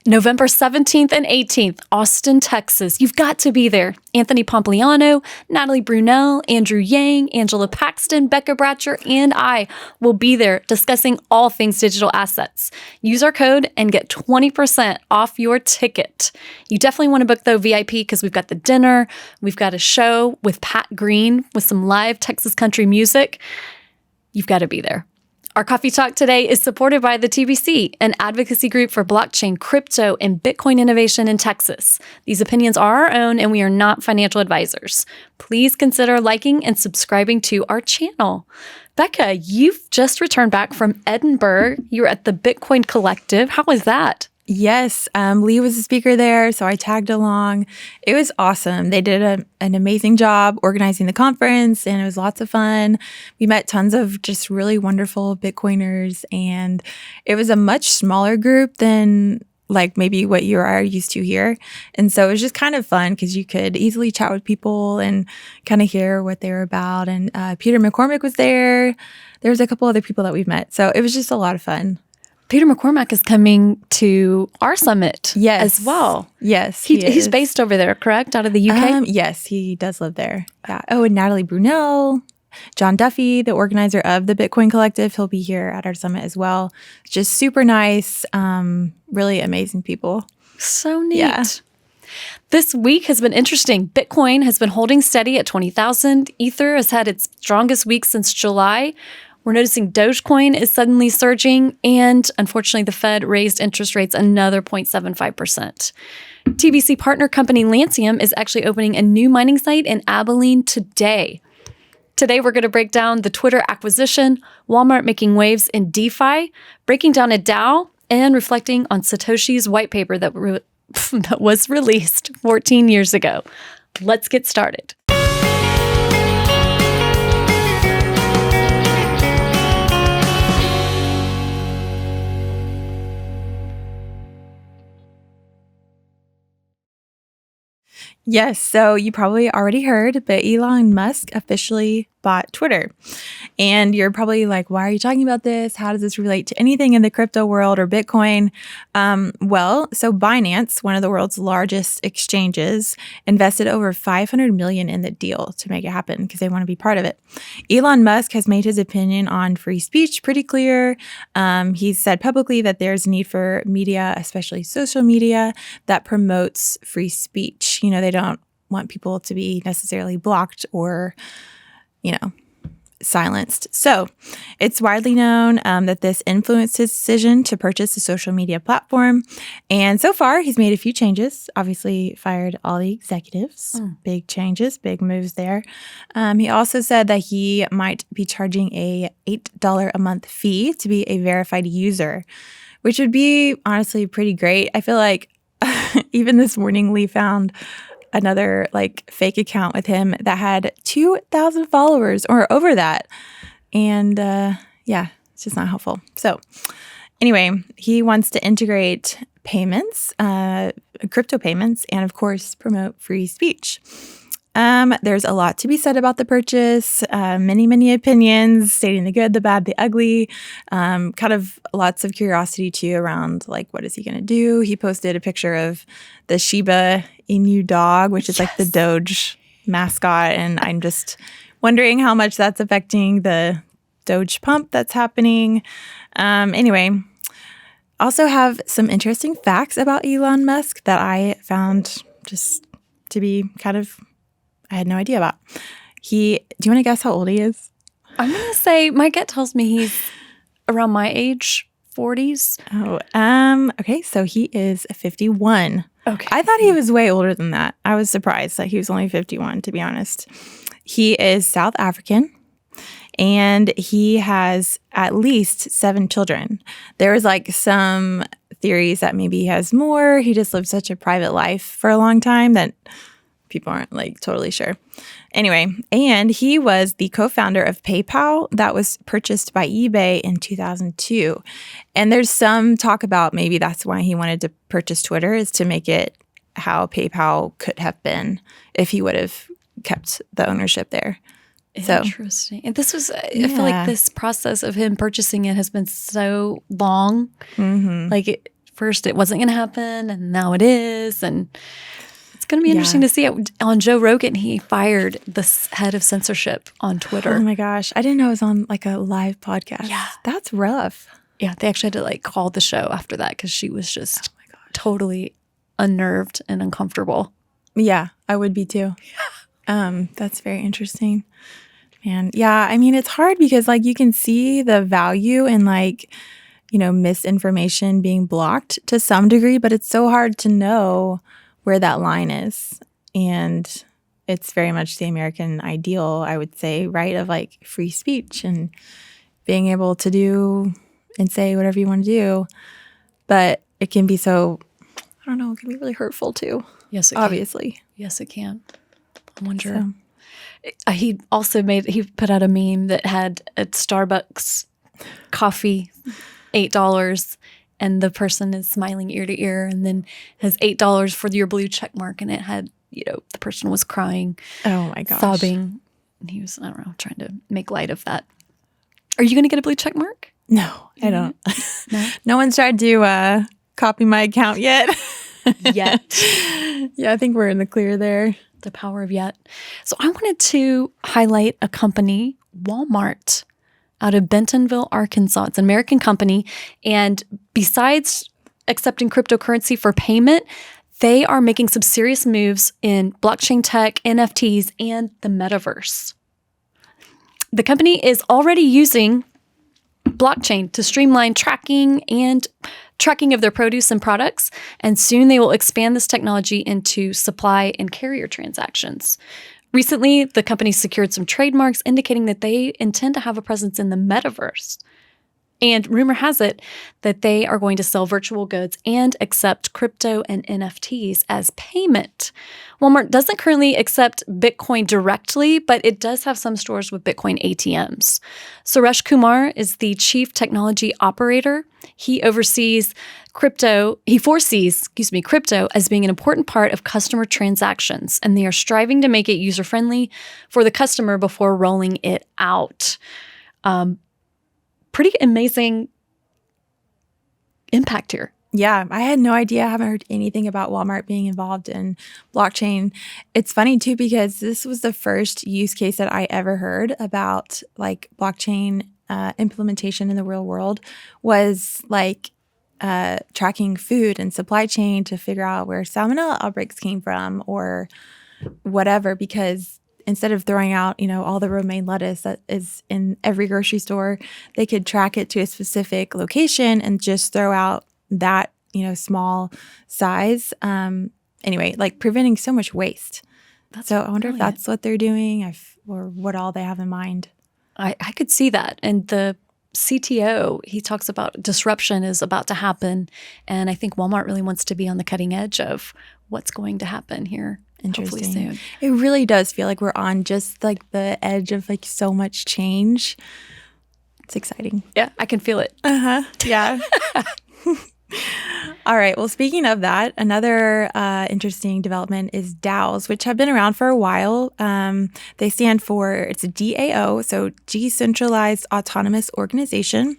November 17th and 18th, Austin, Texas. You've got to be there. Anthony Pompliano, Natalie Brunell, Andrew Yang, Angela Paxton, Becca Bratcher, and I will be there discussing all things digital assets. Use our code and get 20% off your ticket. You definitely want to book, though, VIP because we've got the dinner. We've got a show with Pat Green with some live Texas country music. You've got to be there. Our coffee talk today is supported by the TBC, an advocacy group for blockchain, crypto, and Bitcoin innovation in Texas. These opinions are our own, and we are not financial advisors. Please consider liking and subscribing to our channel. Becca, you've just returned back from Edinburgh. You were at the Bitcoin Collective. How was that? Yes, Lee was a speaker there, so I tagged along. It was awesome. They did an amazing job organizing the conference, and it was lots of fun. We met tons of just really wonderful Bitcoiners, and it was a much smaller group than like maybe what you are used to here. And so it was just kind of fun because you could easily chat with people and kind of hear what they were about. And Peter McCormick was there. There was a couple other people that we've met. So it was just a lot of fun. Peter McCormack is coming to our summit as well. Yes, he's based over there, correct? Out of the UK? Yes, he does live there. Yeah. Oh, and Natalie Brunell, John Duffy, the organizer of the Bitcoin Collective, he'll be here at our summit as well. Just super nice, really amazing people. So neat. Yeah. This week has been interesting. Bitcoin has been holding steady at 20,000. Ether has had its strongest week since July. We're noticing Dogecoin is suddenly surging, and unfortunately, the Fed raised interest rates another 0.75%. TBC partner company Lancium is actually opening a new mining site in Abilene today. Today, we're going to break down the Twitter acquisition, Walmart making waves in DeFi, breaking down a DAO, and reflecting on Satoshi's white paper that was released 14 years ago. Let's get started. Yes, so you probably already heard, but Elon Musk officially bought Twitter. And you're probably like, why are you talking about this? How does this relate to anything in the crypto world or Bitcoin? So Binance, one of the world's largest exchanges, invested over $500 million in the deal to make it happen because they want to be part of it. Elon Musk has made his opinion on free speech pretty clear. He's said publicly that there's a need for media, especially social media, that promotes free speech. You know, they don't want people to be necessarily blocked or silenced. So it's widely known that this influenced his decision to purchase a social media platform. And so far, he's made a few changes, obviously fired all the executives. Big changes, big moves there. He also said that he might be charging a $8 a month fee to be a verified user, which would be honestly pretty great. I feel like even this morning, Lee found another fake account with him that had 2,000 followers or over that. And it's just not helpful. So anyway, he wants to integrate payments, crypto payments, and of course, promote free speech. There's a lot to be said about the purchase, many opinions stating the good, the bad, the ugly, kind of lots of curiosity too around what is he going to do? He posted a picture of the Shiba Inu dog, which is the Doge mascot. And I'm just wondering how much that's affecting the Doge pump that's happening. Anyway, also have some interesting facts about Elon Musk that I found just to be I had no idea about. Do you want to guess how old he is? I'm going to say, my gut tells me he's around my age, 40s. Oh, okay. So he is 51. Okay. I thought he was way older than that. I was surprised that he was only 51, to be honest. He is South African, and he has at least 7 children. There was some theories that maybe he has more. He just lived such a private life for a long time that people aren't totally sure. Anyway, and he was the co-founder of PayPal that was purchased by eBay in 2002. And there's some talk about maybe that's why he wanted to purchase Twitter, is to make it how PayPal could have been if he would have kept the ownership there. Interesting. And this was, I feel like this process of him purchasing it has been so long. Mm-hmm. first it wasn't going to happen, and now it is. And it's going to be interesting to see it. On Joe Rogan, he fired the head of censorship on Twitter. Oh my gosh. I didn't know it was on like a live podcast. Yeah. That's rough. Yeah, they actually had to like call the show after that because she was just totally unnerved and uncomfortable. Yeah, I would be too. That's very interesting. Man, yeah, I mean, it's hard because like you can see the value in like, you know, misinformation being blocked to some degree, but it's so hard to know where that line is. And it's very much the American ideal, I would say, right, of like free speech and being able to do and say whatever you want to do. But it can be so, I don't know, it can be really hurtful too. Yes, it obviously. Can. Yes, it can. I wonder. He also put out a meme that had at Starbucks coffee, $8, and the person is smiling ear to ear, and then has $8 for your blue check mark, and it had, you know, the person was crying. Oh my gosh. Sobbing. And he was, I don't know, trying to make light of that. Are you going to get a blue check mark? No, I don't. No? No one's tried to copy my account yet. Yet. Yeah, I think we're in the clear there. The power of yet. So I wanted to highlight a company, Walmart, out of Bentonville, Arkansas. It's an American company. And besides accepting cryptocurrency for payment, they are making some serious moves in blockchain tech, NFTs, and the metaverse. The company is already using blockchain to streamline tracking of their produce and products, and soon they will expand this technology into supply and carrier transactions. Recently, the company secured some trademarks indicating that they intend to have a presence in the metaverse. And rumor has it that they are going to sell virtual goods and accept crypto and NFTs as payment. Walmart doesn't currently accept Bitcoin directly, but it does have some stores with Bitcoin ATMs. Suresh Kumar is the chief technology operator. He foresees crypto as being an important part of customer transactions, and they are striving to make it user-friendly for the customer before rolling it out. Pretty amazing impact here. Yeah, I had no idea. I haven't heard anything about Walmart being involved in blockchain. It's funny too, because this was the first use case that I ever heard about like blockchain implementation in the real world was like tracking food and supply chain to figure out where salmonella outbreaks came from or whatever, because instead of throwing out, you know, all the romaine lettuce that is in every grocery store, they could track it to a specific location and just throw out that, you know, small size. Anyway, like preventing so much waste. So I wonder if that's what they're doing or what all they have in mind. I could see that. And the CTO, he talks about disruption is about to happen. And I think Walmart really wants to be on the cutting edge of what's going to happen here. Interesting. Hopefully soon. It really does feel like we're on just like the edge of like so much change. It's exciting. Yeah, I can feel it. Yeah. All right. Well, speaking of that, another interesting development is DAOs, which have been around for a while. They stand for, it's a DAO, so Decentralized Autonomous Organization.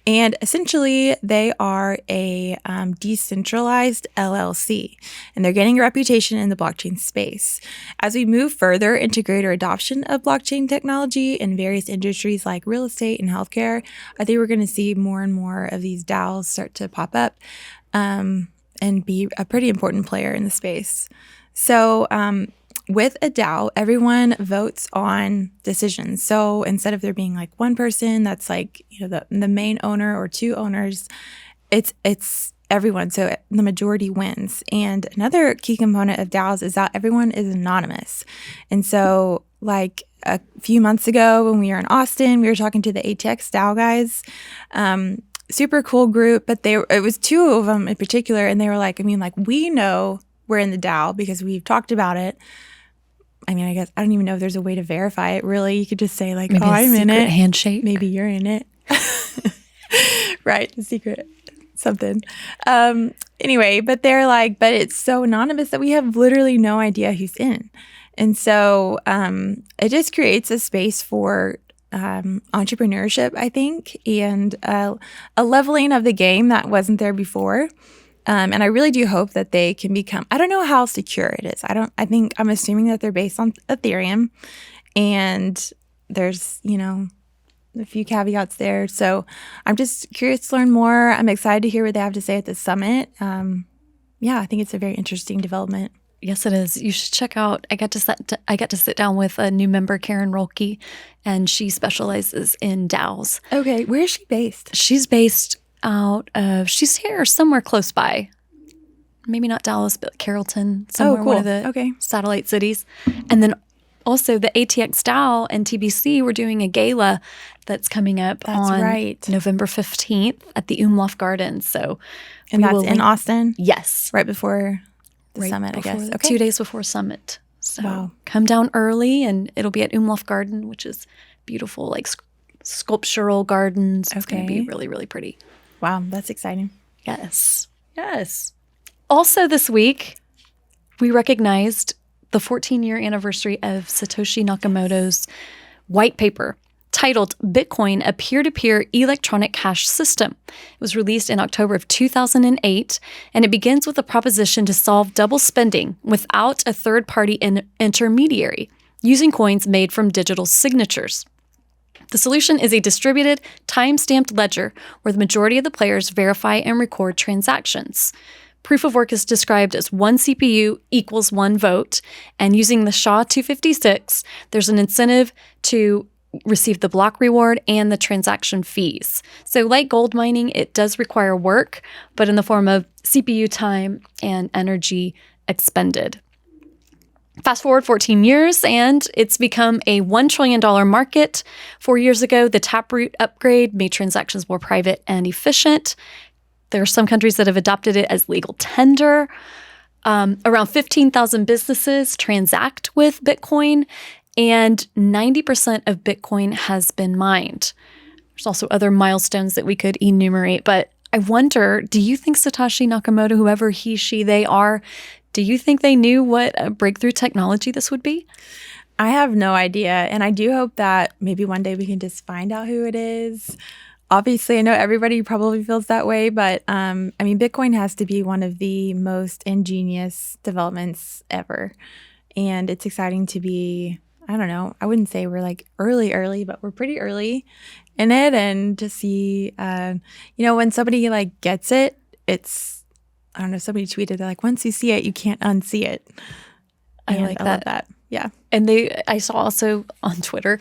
And essentially, they are a decentralized LLC, and they're getting a reputation in the blockchain space. As we move further into greater adoption of blockchain technology in various industries like real estate and healthcare, I think we're going to see more and more of these DAOs start to pop up. And be a pretty important player in the space. So with a DAO, everyone votes on decisions. So instead of there being like one person that's like, you know, the main owner or two owners, it's everyone. So the majority wins. And another key component of DAOs is that everyone is anonymous. And so like a few months ago when we were in Austin, we were talking to the ATX DAO guys. Super cool group, but it was two of them in particular, and they were like, I mean, like, we know we're in the DAO because we've talked about it. I mean, I guess I don't even know if there's a way to verify it. Really, you could just say like, maybe I'm in it. Handshake. Maybe you're in it. Right, the secret something. Anyway, but they're like, but it's so anonymous that we have literally no idea who's in, and so it just creates a space for entrepreneurship, I think, and a leveling of the game that wasn't there before. And I really do hope that they can become, I don't know how secure it is. I'm assuming that they're based on Ethereum, and there's, a few caveats there. So I'm just curious to learn more. I'm excited to hear what they have to say at the summit. I think it's a very interesting development. Yes, it is. You should check out. I got to sit down with a new member, Karen Rolke, and she specializes in DAOs. Okay, where is she based? She's based out of. She's here somewhere close by. Maybe not Dallas, but Carrollton, somewhere one of the satellite cities. And then also the ATX DAO and TBC, we're doing a gala that's coming up on November 15th at the Umlauf Gardens. So, and that's in Austin? Yes. Right before the summit, I guess. Okay. 2 days before summit. So come down early, and it'll be at Umlauf Garden, which is beautiful, like sculptural gardens. It's going to be really, really pretty. Wow, that's exciting. Yes. Also this week, we recognized the 14-year anniversary of Satoshi Nakamoto's white paper titled Bitcoin, a peer-to-peer electronic cash system. It was released in October of 2008, and it begins with a proposition to solve double spending without a third-party intermediary, using coins made from digital signatures. The solution is a distributed, time-stamped ledger where the majority of the players verify and record transactions. Proof of work is described as one CPU equals one vote, and using the SHA-256, there's an incentive to receive the block reward and the transaction fees. So like gold mining, it does require work, but in the form of CPU time and energy expended. Fast forward 14 years, and it's become a $1 trillion market. 4 years ago, the Taproot upgrade made transactions more private and efficient. There are some countries that have adopted it as legal tender. Around 15,000 businesses transact with Bitcoin, and 90% of Bitcoin has been mined. There's also other milestones that we could enumerate, but I wonder, do you think Satoshi Nakamoto, whoever he, she, they are, do you think they knew what a breakthrough technology this would be? I have no idea, and I do hope that maybe one day we can just find out who it is. Obviously, I know everybody probably feels that way, but Bitcoin has to be one of the most ingenious developments ever, and it's exciting to be, I don't know, I wouldn't say we're like early, but we're pretty early in it. And to see, when somebody like gets it, it's, I don't know, somebody tweeted, they're like, once you see it, you can't unsee it. I like that. Love that. Yeah. And I saw also on Twitter,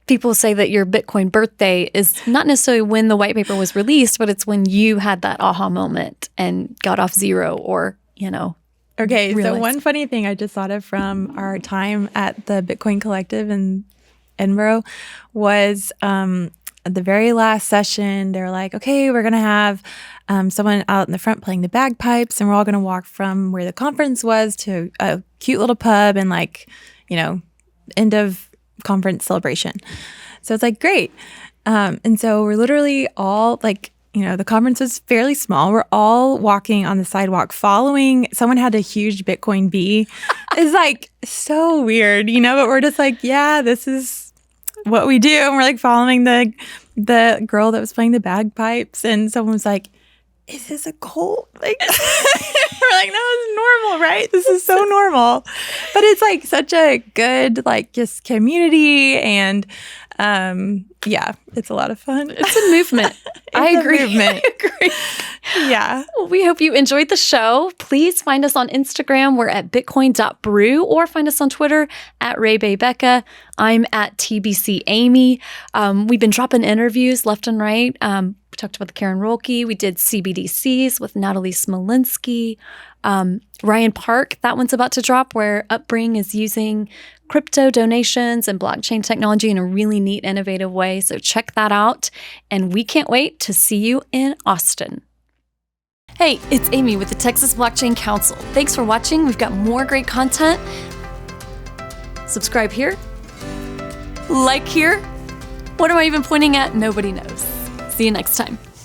people say that your Bitcoin birthday is not necessarily when the white paper was released, but it's when you had that aha moment and got off zero or, Okay, realized. So one funny thing I just thought of from our time at the Bitcoin Collective in Edinburgh was at the very last session, they were like, okay, we're going to have someone out in the front playing the bagpipes, and we're all going to walk from where the conference was to a cute little pub and end of conference celebration. So it's like, great. And so we're literally all the conference was fairly small. We're all walking on the sidewalk following. Someone had a huge Bitcoin bee. It's like so weird, but we're just like, yeah, this is what we do. And we're like following the girl that was playing the bagpipes. And someone was like, is this a cult? We're like, no, it's normal, right? This is so normal. But it's like such a good, just community. And it's a lot of fun. It's a movement. I agree. I agree. Yeah. Well, we hope you enjoyed the show. Please find us on Instagram. We're at bitcoin.brew, or find us on Twitter at RayBayBecca. I'm at TBC Amy. We've been dropping interviews left and right. We talked about the Karen Rolke. We did CBDCs with Natalie Smolinski. Ryan Park, that one's about to drop, where Upbring is using crypto donations and blockchain technology in a really neat, innovative way. So check that out. And we can't wait to see you in Austin. Hey, it's Amy with the Texas Blockchain Council. Thanks for watching. We've got more great content. Subscribe here. Like here. What am I even pointing at? Nobody knows. See you next time.